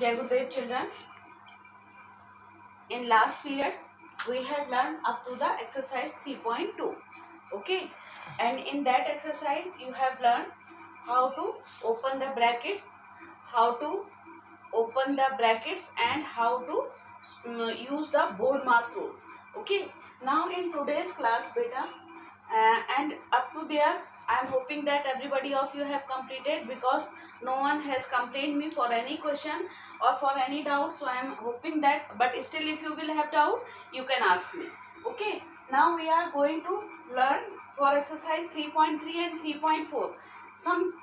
Jai Gurudev children. In last period, we had learned up to the exercise 3.2. Okay, and in that exercise, you have learned how to open the brackets, and how to use the board mass rule. Okay, now in today's class, beta, and up to there, I am hoping that everybody of you have completed, because no one has complained me for any question or for any doubt. So I am hoping that, but still if you will have doubt, you can ask me. Okay, now we are going to learn for exercise 3.3 and 3.4. Some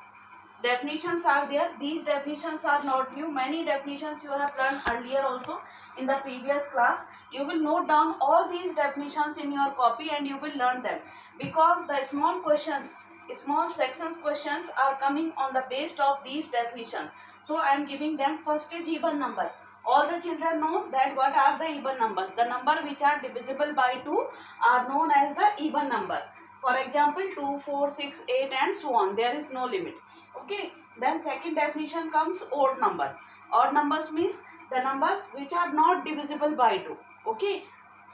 definitions are there. These definitions are not new. Many definitions you have learned earlier also in the previous class. You will note down all these definitions in your copy and you will learn them, because the small sections questions are coming on the base of these definitions. So I am giving them. First is even number. All the children know that what are the even numbers. The number which are divisible by 2 are known as the even number. For example, 2, 4, 6, 8 and so on. There is no limit. Okay. Then second definition comes odd numbers. Odd numbers means the numbers which are not divisible by 2. Okay.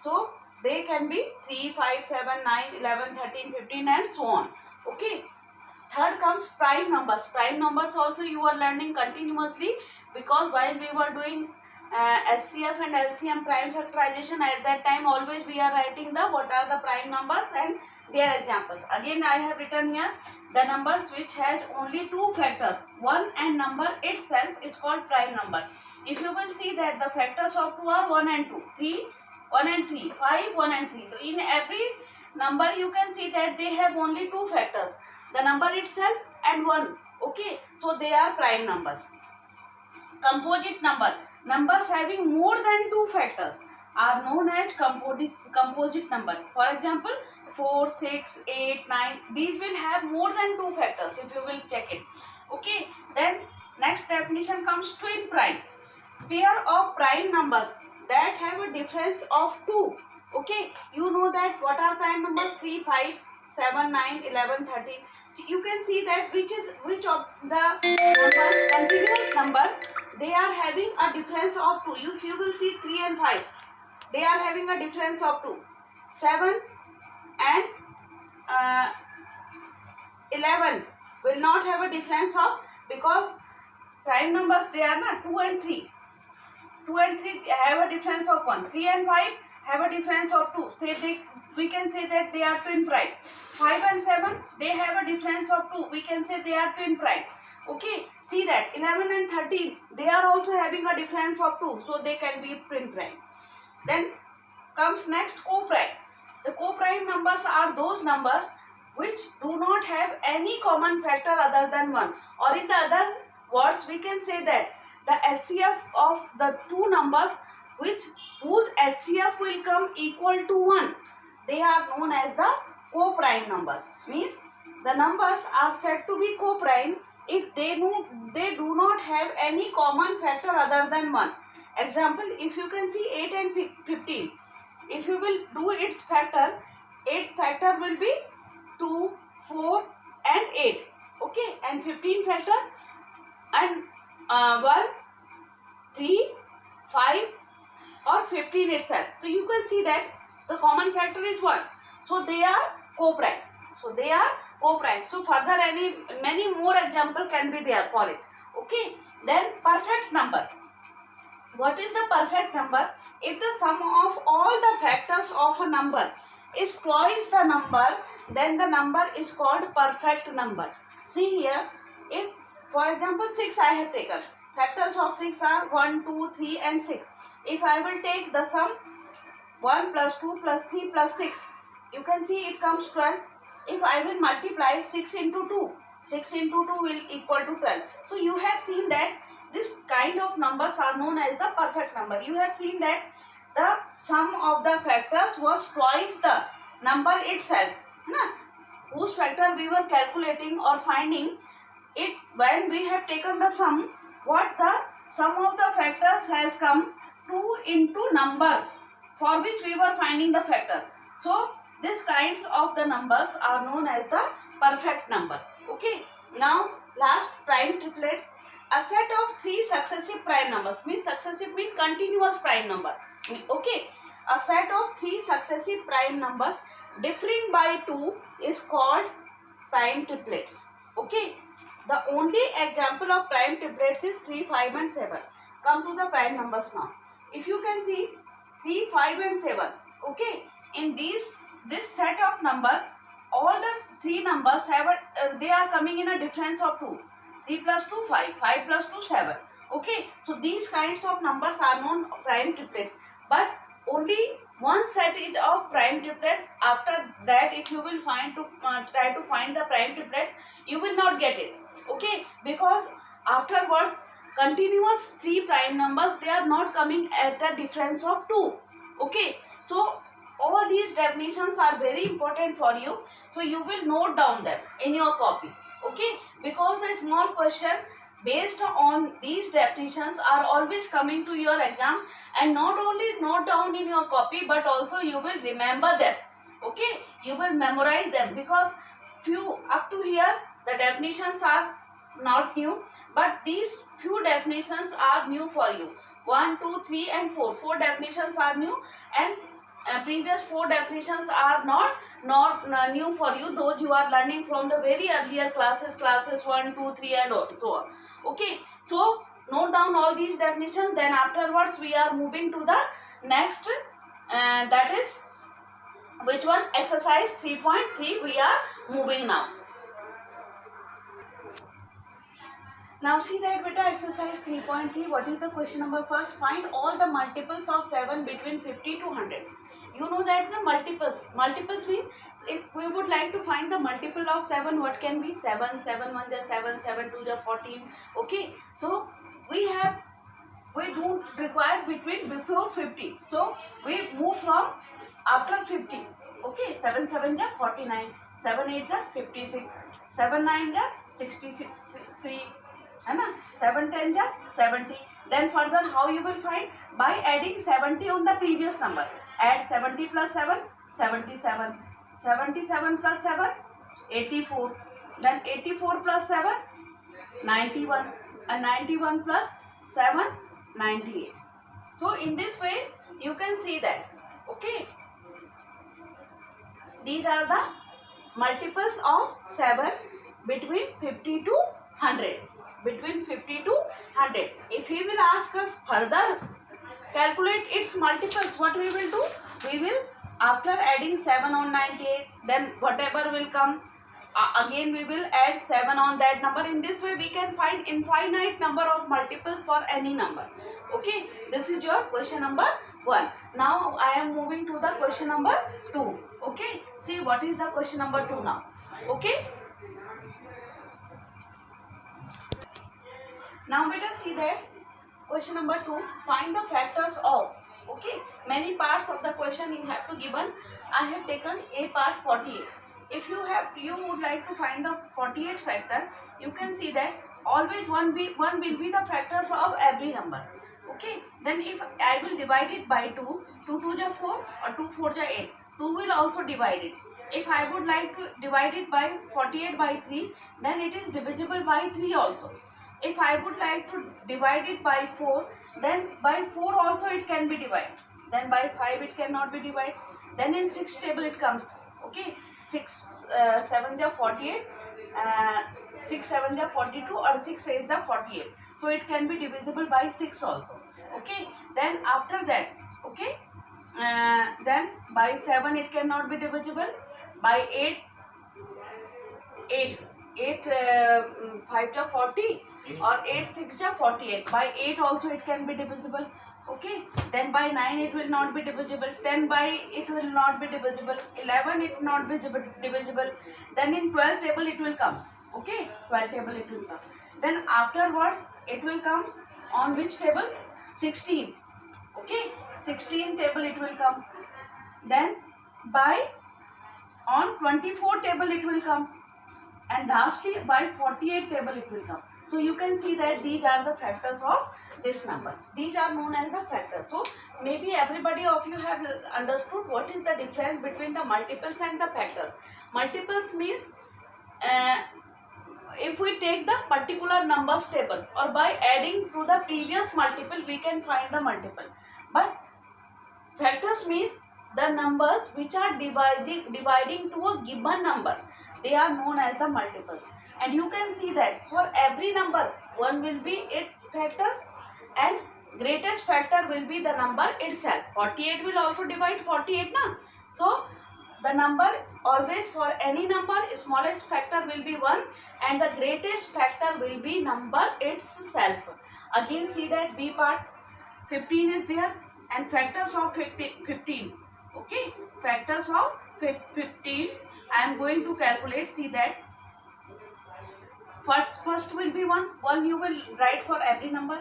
So they can be 3, 5, 7, 9, 11, 13, 15 and so on. Okay. Third comes prime numbers. Prime numbers also you are learning continuously, because while we were doing SCF and LCM prime factorization, at that time always we are writing the what are the prime numbers and their examples. Again I have written here the numbers which has only two factors, 1 and number itself is called prime number. If you will see that the factors of 2 are 1 and 2, 3, 1 and 3, 5, 1 and 3. So in every number you can see that they have only two factors, the number itself and 1. Okay, so they are prime numbers. Composite number. Numbers having more than two factors are known as composite number. For example, 4, 6, 8, 9. These will have more than two factors if you will check it. Okay. Then next definition comes twin prime. Pair of prime numbers that have a difference of 2. Okay. You know that what are prime numbers? 3, 5, 7, 9, 11, 13. So you can see that which of the numbers, continuous number, they are having a difference of 2. If you will see 3 and 5, they are having a difference of 2. 7 and 11 will not have a difference of, because prime numbers they are not 2 and 3. 2 and 3 have a difference of 1. 3 and 5 have a difference of 2. We can say that they are twin prime. 5 and 7 they have a difference of 2. We can say they are twin prime. Okay. See that 11 and 13 they are also having a difference of 2. So they can be twin prime. Then comes next co-prime. The co-prime numbers are those numbers which do not have any common factor other than 1. Or in the other words, we can say that the HCF of the two numbers whose HCF will come equal to 1, they are known as the co-prime numbers. Means the numbers are said to be co-prime if they do not have any common factor other than 1. Example, if you can see 8 and 15, if you will do its factor will be 2, 4 and 8. Okay, and 15 factor and 1, 3, 5 or 15 itself. So you can see that the common factor is 1. So they are co-prime. So further many more example can be there for it. Okay. Then perfect number. What is the perfect number? If the sum of all the factors of a number is twice the number, then the number is called perfect number. See here, if for example 6 I have taken, factors of 6 are 1, 2, 3 and 6. If I will take the sum 1 plus 2 plus 3 plus 6, you can see it comes 12. If I will multiply 6 into 2, 6 into 2 will equal to 12. So you have seen that this kind of numbers are known as the perfect number. You have seen that the sum of the factors was twice the number itself. Whose factor we were calculating or finding it, when we have taken the sum, what the sum of the factors has come 2 into number for which we were finding the factor. So these kinds of the numbers are known as the perfect number. Okay. Now last prime triplets. a set of three successive prime numbers, means successive means continuous prime number. Okay, a set of three successive prime numbers differing by 2 is called prime triplets. Okay, the only example of prime triplets is 3, 5 and 7. Come to the prime numbers now. If you can see 3, 5 and 7. Okay, in this set of number, all the three numbers have they are coming in a difference of 2. 3 plus 2, 5. 5 plus 2, 7. Okay, so these kinds of numbers are known prime triplets. But only one set is of prime triplets. After that, if you will try to find the prime triplets, you will not get it. Okay, because afterwards continuous three prime numbers, they are not coming at a difference of 2. Okay, so all these definitions are very important for you, so you will note down them in your copy. Okay, because the small question based on these definitions are always coming to your exam, and not only note down in your copy, but also you will remember them. Okay, you will memorize them, because few up to here the definitions are not new, but these few definitions are new for you. 1, 2, 3 and 4. 4 definitions are new, and previous 4 definitions are not new for you. Those you are learning from the very earlier classes 1, 2, 3 and so on. Okay, so note down all these definitions. Then afterwards we are moving to the next, that is which one? Exercise 3.3 we are moving now. Now see that beta, exercise 3.3. What is the question number? First, find all the multiples of 7 between 50 to 100. You know that the multiples means, if we would like to find the multiple of 7, what can be? 7, 7 1 is 7, 7 2 is 14. Okay, so we don't require before 50. So we move from after 50. Okay, 7 7 is 49, 7 8 is 56, 7 9 is 63. 7 10 is 70. Then further, how you will find? By adding 70 on the previous number. Add 70 plus 7, 77. 77 plus 7, 84. Then 84 plus 7, 91. And 91 plus 7, 98. So in this way, you can see that. Okay, these are the multiples of 7 between 50 to 100. Between 50 to 100. If he will ask us further calculate its multiples, what we will do? We will, after adding 7 on 98, then whatever will come, again we will add 7 on that number. In this way we can find infinite number of multiples for any number. Okay, this is your question number 1. Now I am moving to the question number 2. Okay, see what is the question number 2 now. Okay, now let us see that question number 2. Find the factors of. Okay, many parts of the question you have to given. I have taken a part 48. If you would like to find the 48 factor, you can see that always one will be the factors of every number. Okay, then if I will divide it by 2, 2 2 is 4 or 2 4 is 8. 2 will also divide it. If I would like to divide it by 48 by 3, then it is divisible by 3 also. If I would like to divide it by 4, then by 4 also it can be divided. Then by 5 it cannot be divided. Then in 6 table it comes. Okay, 6 7 is 48, 6 7 is 42 or 6 8 is 48. So it can be divisible by 6 also. Okay, then after that, okay, then by 7 it cannot be divisible. By 8 5 is 40 or 8 6 is 48. By 8 also it can be divisible. Okay, then by 9 it will not be divisible. 10 by it will not be divisible. 11 it will not be divisible. Then in 12 table it will come. Okay, 12 table it will come. Then afterwards it will come on which table? 16. Okay, 16 table it will come. Then by on 24 table it will come, and lastly by 48 table it will come. So you can see that these are the factors of this number. These are known as the factors. So maybe everybody of you have understood what is the difference between the multiples and the factors. Multiples means if we take the particular numbers table or by adding to the previous multiple we can find the multiple. But factors means the numbers which are dividing to a given number, they are known as the multiples. And you can see that for every number one will be its factors and greatest factor will be the number itself. 48 will also divide 48 na. So the number always, for any number, smallest factor will be 1 and the greatest factor will be number itself. Again see that B part, 15 is there and factors of 15. Okay, factors of 15 I am going to calculate. See that first will be 1 you will write for every number,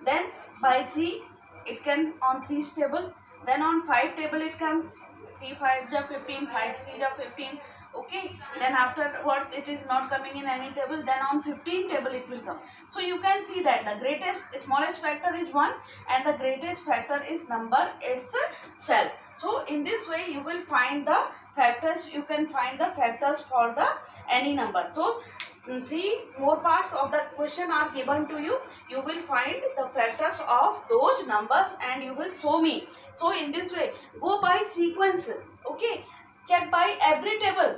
then by 3 it can on 3's table, then on 5 table it comes 3 5 ja 15, 5 3 ja 15. Okay, then afterwards it is not coming in any table, then on 15 table it will come. So you can see that the smallest factor is 1 and the greatest factor is number itself. So in this way you will find the factors, you can find the factors for the any number. So 3 more parts of the question are given to you. You will find the factors of those numbers and you will show me. So in this way, go by sequence. Okay, check by every table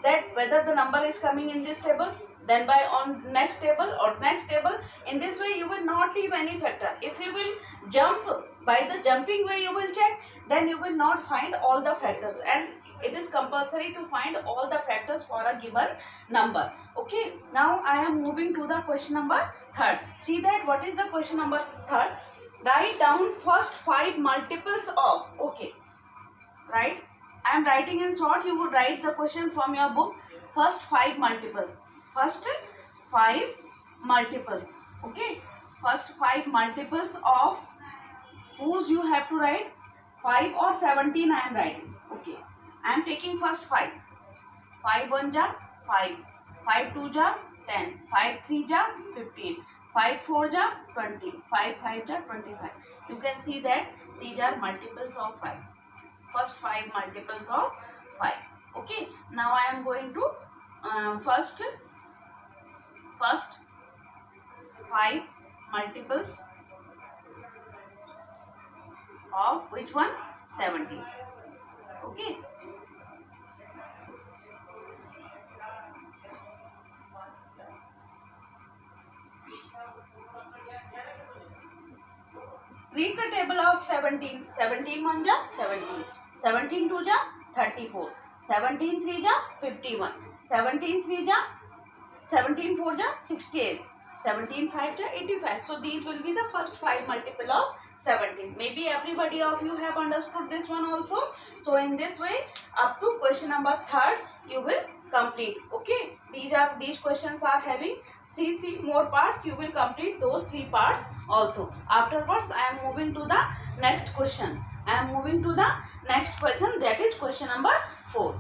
that whether the number is coming in this table, then by on next table or next table. In this way you will not leave any factor. If you will jump by the jumping way, you will check, then you will not find all the factors, and it is compulsory to find all the factors for a given number. Okay, now I am moving to the question number 3rd. See that what is the question number 3rd? Write down first 5 multiples of. Okay, right, I am writing in short. You would write the question from your book. First 5 multiples. First 5 multiples. Okay, first 5 multiples of whose you have to write. 5 or 17 I am writing. Okay, I am taking first 5. 5 1 ja 5, 5 2 ja 10, 5 3 ja 15, 5 4 ja 20, 5 5 ja 25. You can see that these are multiples of 5. First 5 multiples of 5. Okay, now I am going to first 5 multiples of which one? 17. Okay. Read the table of 17. 17 1 ja 17. 17 2 ja 34. 17 3 ja 51. 17 3 ja 17 4 ja 68. 17 5 ja 85. So these will be the first 5 multiple of 17. Maybe everybody of you have understood this one also. So in this way, up to question number 3rd you will complete. Okay, these questions are having 3 more parts. You will complete those 3 parts also. Afterwards I am moving to the next question. I am moving to the next question, that is question number 4.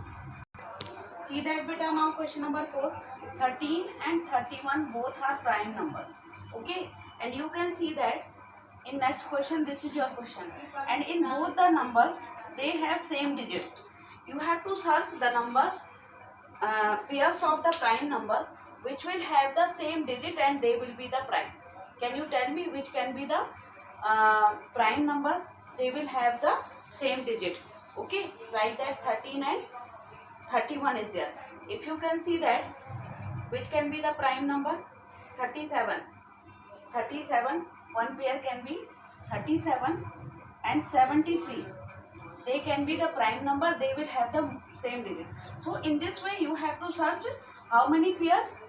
See that beta, now question number 4. 13 and 31 both are prime numbers. Okay, and you can see that in next question this is your question, and in both the numbers they have same digits. You have to search the numbers pairs of the prime number which will have the same digit and they will be the prime. Can you tell me which can be the prime numbers? They will have the same digit. Okay, like that 13 and 31 is there. If you can see that which can be the prime numbers? 37. 37, one pair can be 37 and 73. They can be the prime number, they will have the same digit. So in this way you have to search how many pairs?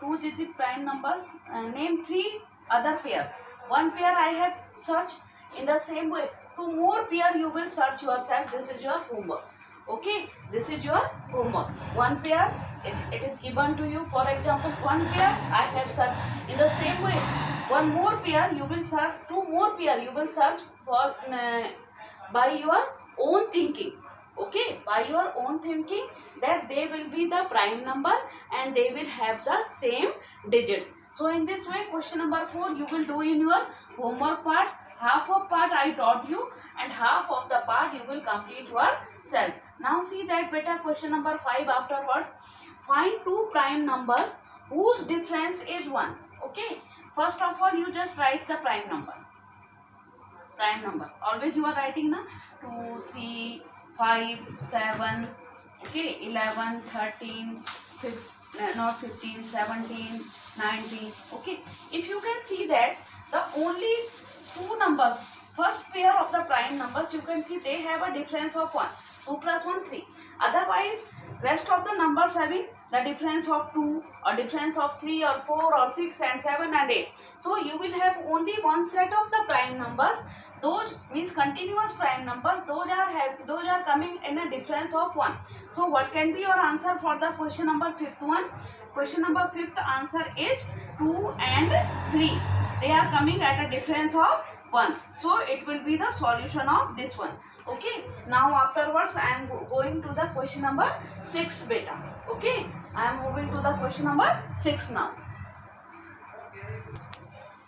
2-digit prime numbers. Name 3 other pairs. One pair I have searched. In the same way 2 more pair you will search yourself. This is your homework. Okay, this is your homework. One pair it is given to you. For example, one pair I have searched. In the same way, one more pair you will search. 2 more pair you will search for by your own thinking. Okay, by your own thinking, that they will be the prime number and they will have the same digits. So in this way, question number 4 you will do in your homework part. Half of part I taught you and half of the part you will complete yourself. Now see that beta, question number 5 afterwards. find two prime numbers whose difference is 1. Okay, first of all you just write the prime number. Prime number always you are writing na, 2, 3, 5, 7, okay, 11, 13, 15, not 15, 17, 19. Okay, if you can see that the only two numbers, first pair of the prime numbers, you can see they have a difference of 1. 2 plus 1, 3. Otherwise, rest of the numbers having the difference of 2 or difference of 3 or 4 or 6 and 7 and 8. So you will have only one set of the prime numbers. Those means continuous prime numbers. Those are coming in a difference of 1. So what can be your answer for the question number 5th one? Question number 5th answer is 2 and 3. They are coming at a difference of 1. So it will be the solution of this one. Okay. Now afterwards I am going to the question number 6 beta. Okay. I am moving to the question number 6 now.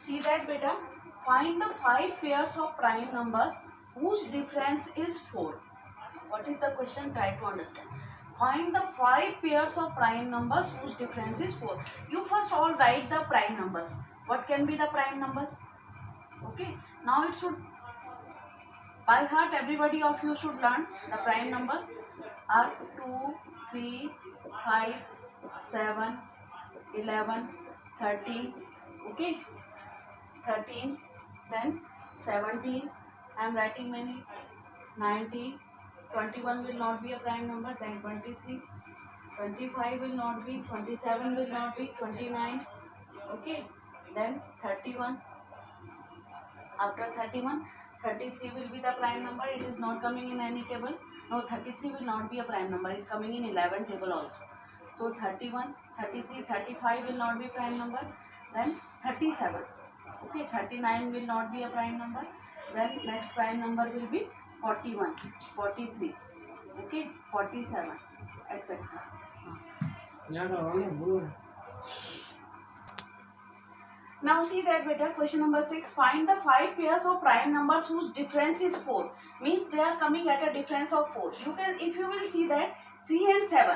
See that beta. Find the 5 pairs of prime numbers whose difference is 4. What is the question? Try to understand. Find the 5 pairs of prime numbers whose difference is 4. You first all write the prime numbers. What can be the prime numbers? Okay. Now it should, by heart everybody of you should learn the prime numbers are 2, 3, 5, 7, 11, 13. Okay. 13. Then 17, I am writing many, 19, 21 will not be a prime number, then 23, 25 will not be, 27 will not be, 29, okay, then 31, after 31, 33 will be the prime number, it is not coming in any table, no 33 will not be a prime number, it is coming in 11 table also, so 31, 33, 35 will not be prime number, then 37. Okay, 39 will not be a prime number. Then next prime number will be 41, 43, okay, 47, etc. Now see that beta, question number 6. Find the 5 pairs of prime numbers whose difference is 4. Means they are coming at a difference of 4. You can, if you will see that 3 and 7,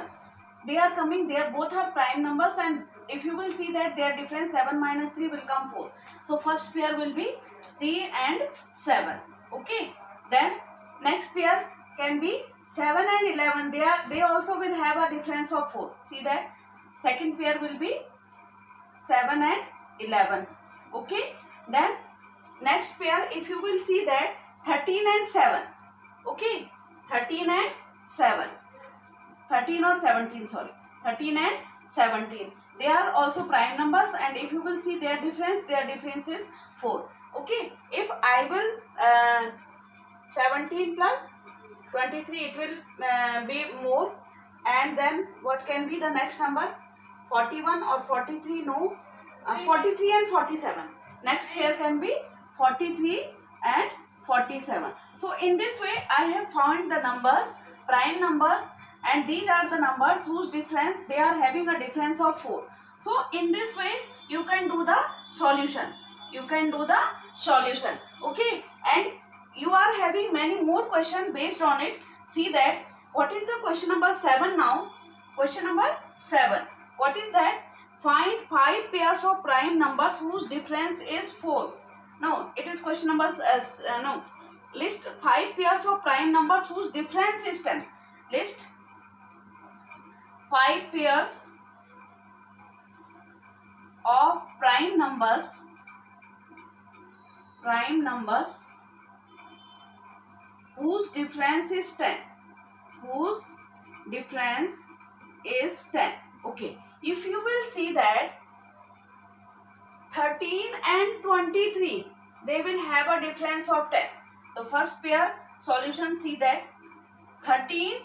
they are coming, they are both are prime numbers, and if you will see that their difference 7 minus 3 will come 4. So first pair will be 3 and 7. Okay. Then next pair can be 7 and 11. They also will have a difference of 4. See that. Second pair will be 7 and 11. Okay. Then next pair, if you will see that 13 and 7. Okay. 13 and 7. 13 or 17, sorry. 13 and 17. They are also prime numbers, and if you will see their difference is 4. Okay. If I will 17 plus 23, it will be more. And then what can be the next number? 41 or 43? No. 43 and 47. Next pair can be 43 and 47. So in this way I have found the numbers, prime numbers, and these are the numbers whose difference, they are having a difference of 4. So in this way you can do the solution. Okay. And you are having many more questions based on it. See that. What is the question number 7 now? Question number 7. What is that? Find 5 pairs of prime numbers whose difference is 4. No, it is question number no. List 5 pairs of prime numbers whose difference is 10. List 5 pairs of prime numbers whose difference is 10. Whose difference is 10. Okay. If you will see that 13 and 23, they will have a difference of 10. The first pair solution, see that 13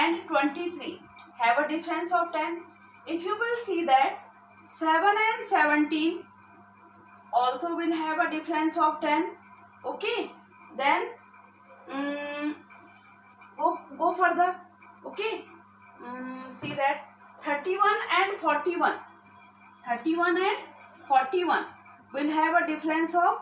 and 23 have a difference of 10. If you will see that 7 and 17 also will have a difference of 10. Okay. Then go further. Okay. See that 31 and 41. 31 and 41 will have a difference of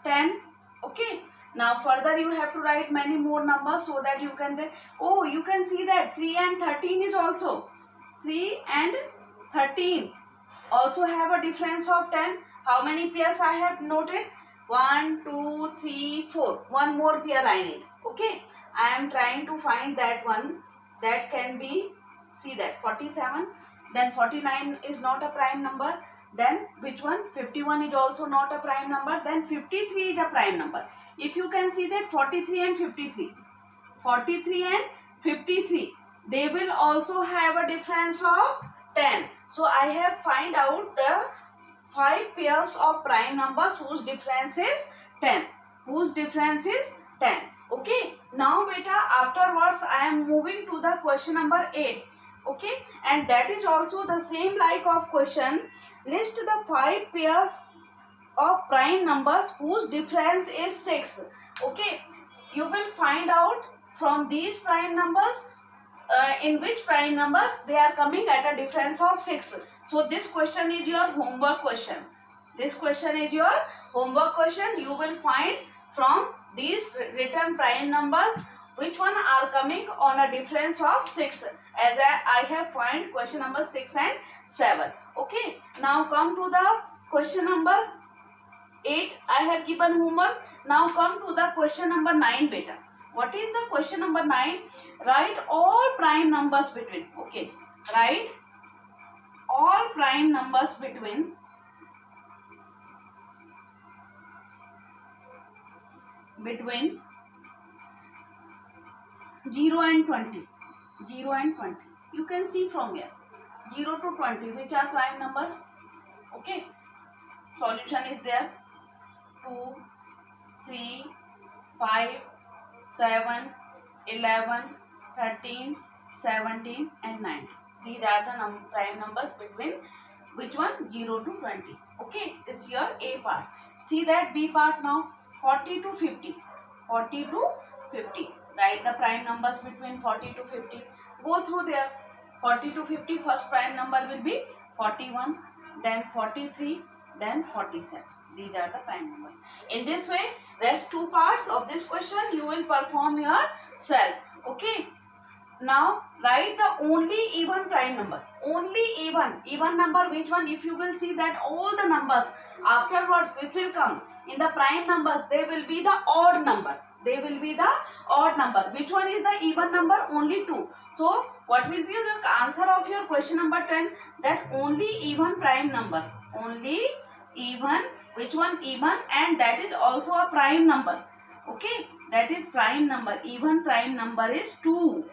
10. Okay. Now further you have to write many more numbers so that you can, oh, you can see that 3 and 13 is also. 3 and 13 also have a difference of 10. How many pairs I have noted? 1, 2, 3, 4. One more pair I need. Okay. I am trying to find that one. That can be, see that 47. Then 49 is not a prime number. Then which one? 51 is also not a prime number. Then 53 is a prime number. If you can see that 43 and 53. 43 and 53. They will also have a difference of 10. So I have find out the 5 pairs of prime numbers whose difference is 10. Whose difference is 10. Okay. Now beta, afterwards I am moving to the question number 8. Okay. And that is also the same like of question. List the 5 pairs of prime numbers whose difference is 6. Okay. You will find out from these prime numbers in which prime numbers they are coming at a difference of 6. So this question is your homework question. This question is your homework question. You will find from these written prime numbers which one are coming on a difference of 6. As I have found question number 6 and 7. Okay. Now come to the question number 8. I have given homework. Now come to the question number 9 beta. What is the question number 9? Write all prime numbers between. Okay. Write all prime numbers between 0 and 20. 0 and 20. You can see from here. 0 to 20. Which are prime numbers? Okay. Solution is there. 2, 3, 5, 7, 11, 13, 17 and 19. These are the prime numbers between which one? 0 to 20. Okay. This is your A part. See that B part now. 40 to 50. 40 to 50. Write the prime numbers between 40 to 50. Go through there. 40 to 50. First prime number will be 41. Then 43. Then 47. These are the prime numbers. In this way, rest 2 parts of this question you will perform yourself. Okay. Now write the only even prime number. Only even. Even number which one? If you will see that all the numbers afterwards which will come in the prime numbers, they will be the odd numbers. They will be the odd number. Which one is the even number? Only 2. So what will be the answer of your question number 10? That only even prime number. Only even. Which one? Even, and that is also a prime number. Okay. That is prime number. Even prime number is 2.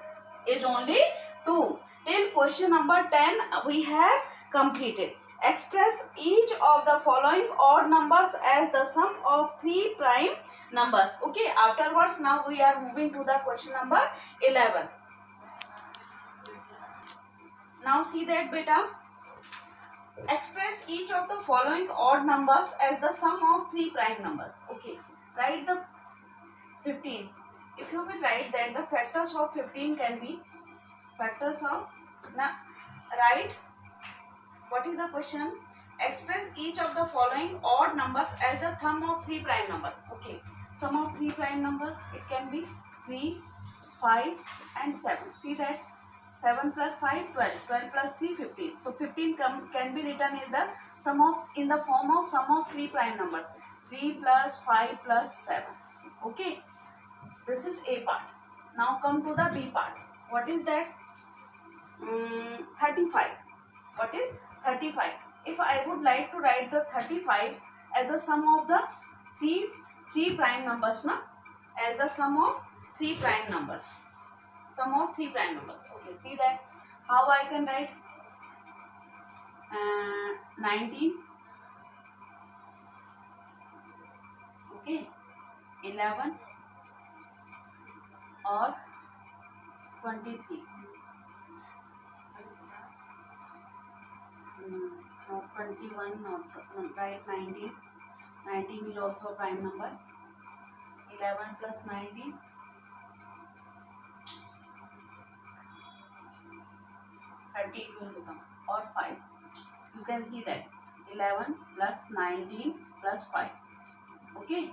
Is only 2. Till question number 10 we have completed. Express each of the following odd numbers as the sum of 3 prime numbers. Okay. Afterwards now we are moving to the question number 11. Now see that beta. Express each of the following odd numbers as the sum of 3 prime numbers. Okay. Write the 15. If you will write that the factors of 15 can be factors of, now write, what is the question? Express each of the following odd numbers as the sum of 3 prime numbers. Okay. Sum of 3 prime numbers, it can be 3, 5 and 7. See that 7 plus 5, 12. 12 plus 3, 15. So 15 can be written in the form of sum of 3 prime numbers. 3 plus 5 plus 7. Okay. This is A part. Now come to the B part. What is that? 35. What is 35? If I would like to write the 35 as the sum of the three prime numbers, na? As the sum of 3 prime numbers. Sum of 3 prime numbers. Okay, see that. How I can write? 19. Okay. 11. Or 23. No, 21 also. No, right, 19. 19 is also a prime number. 11 plus 19. 30 it will become. Or 5. You can see that. 11 plus 19 plus 5. Okay.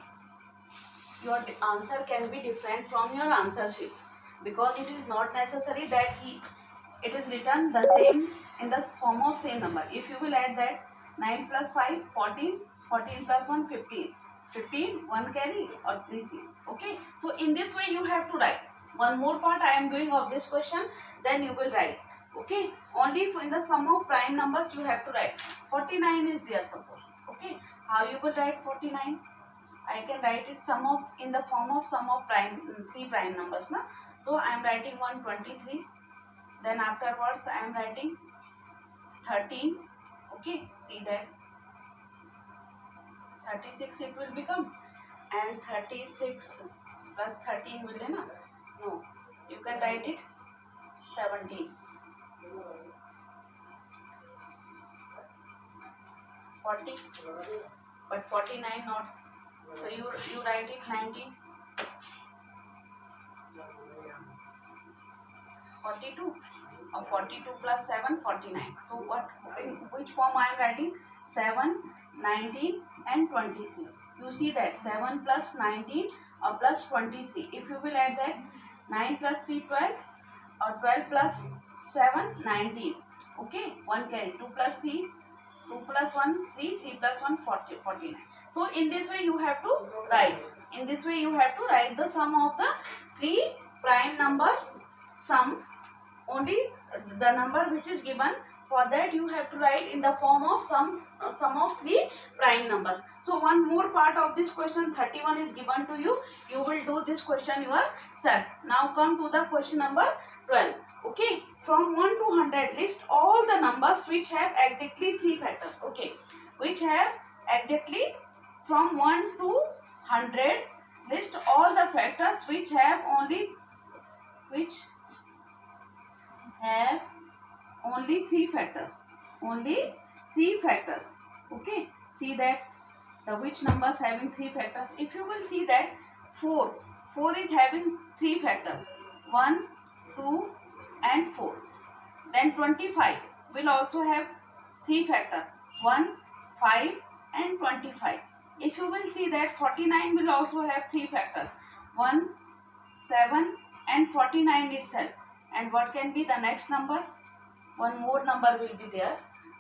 Your answer can be different from your answer sheet, because it is not necessary that it is written the same in the form of same number. If you will add that 9 plus 5, 14, 14 plus 1, 15. 15, 1 carry or 3 3. Okay. So in this way you have to write. One more part I am doing of this question, then you will write. Okay. Only in the sum of prime numbers you have to write. 49 is there suppose. Okay. How you will write 49? I can write it in the form of sum of three prime numbers. Na? So I am writing 123. Then afterwards I am writing 13. Okay. See that. 36 it will become, and 36 plus 13 will be, no, you can write it 17. 40, but 49 not, so you write it 19. 42, or 42 plus 7, 49. So what, in which form I am writing? 7, 19 and 23. You see that 7 plus 19 or plus 23. If you will add that 9 plus 3, 12 or 12 plus 7, 19. Okay, 1 carry. 2 plus 3, 2 plus 1, 3, 3 plus 1, 49. So in this way you have to write. In this way you have to write the sum of the three prime numbers. Sum, only the number which is given, for that you have to write in the form of sum of three prime numbers. So one more part of this question 31 is given to you. You will do this question yourself. Now come to the question number 12. Okay, from 1 to 100 list all the numbers which have exactly three factors. Okay, which have exactly from 1 to 100 list all the factors which have only three factors. Only three factors. Okay. See that the which numbers having three factors. If you will see that 4 is having three factors. 1, 2 and 4. Then 25 will also have three factors. 1, 5 and 25. If you will see that 49 will also have three factors. 1, 7 and 49 itself. And what can be the next number? One more number will be there.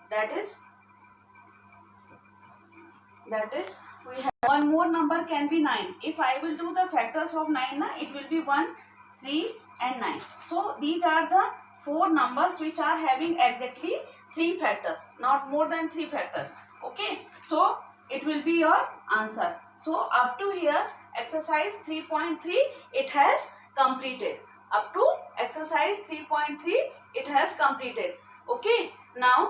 That is we have one more number can be 9. If I will do the factors of 9, it will be 1, 3 and 9. So these are the four numbers which are having exactly three factors, not more than three factors. Okay. So it will be your answer. So up to here exercise 3.3 it has completed. Up to exercise 3.3 it has completed. Okay. Now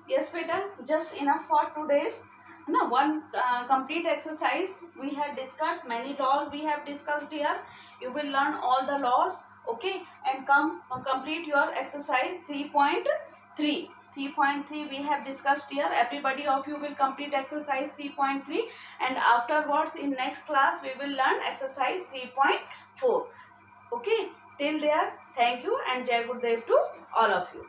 yes beta, just enough for today's one complete exercise. We have discussed many laws, we have discussed here. You will learn all the laws. Okay, and complete your exercise 3.3. 3.3 we have discussed here. Everybody of you will complete exercise 3.3, and afterwards in next class we will learn exercise 3.4. Okay, till there, thank you and Jai Gurudev to all of you.